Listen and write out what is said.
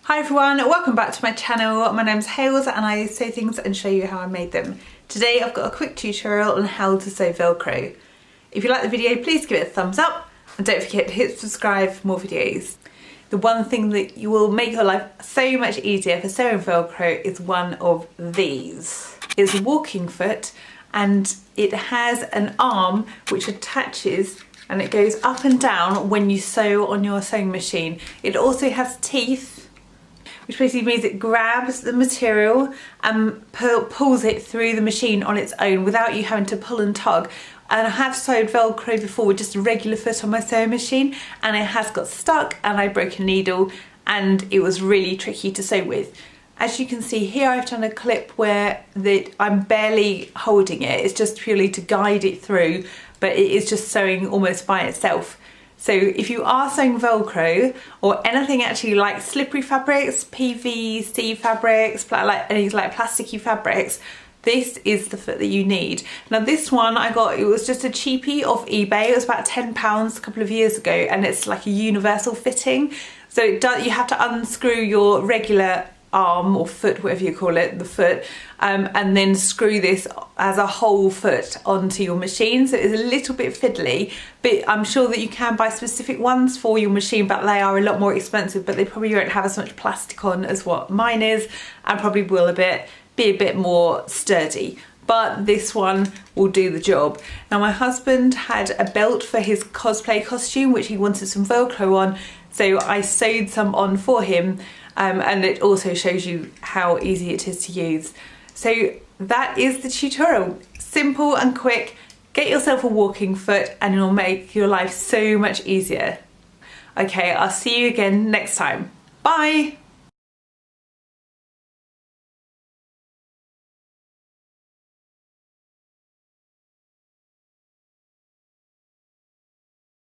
Hi everyone, welcome back to my channel. My name's Hales and I sew things and show you how I made them. Today I've got a quick tutorial on how to sew Velcro. If you like the video, please give it a thumbs up and don't forget to hit subscribe for more videos. The one thing that you will make your life so much easier for sewing Velcro is one of these. It's a walking foot and it has an arm which attaches and it goes up and down when you sew on your sewing machine. It also has teeth, which basically means it grabs the material and pulls it through the machine on its own without you having to pull and tug. And I have sewed Velcro before with just a regular foot on my sewing machine and it has got stuck and I broke a needle and it was really tricky to sew with. As you can see here, I've done a clip where I'm barely holding it. It's just purely to guide it through, but it is just sewing almost by itself. So if you are sewing Velcro or anything actually like slippery fabrics, PVC fabrics, like any like plasticky fabrics, this is the foot that you need. Now this one I got, it was just a cheapie off eBay. It was about £10 a couple of years ago and it's like a universal fitting. So it does, you have to unscrew your regular arm or foot, whatever you call it, the foot, and then screw this as a whole foot onto your machine. So it's a little bit fiddly, but I'm sure that you can buy specific ones for your machine, but they are a lot more expensive, but they probably won't have as much plastic on as what mine is and probably will be a bit more sturdy. But this one will do the job. Now my husband had a belt for his cosplay costume which he wanted some Velcro on, so I sewed some on for him. And it also shows you how easy it is to use. So that is the tutorial. Simple and quick. Get yourself a walking foot and it'll make your life so much easier. Okay, I'll see you again next time. Bye!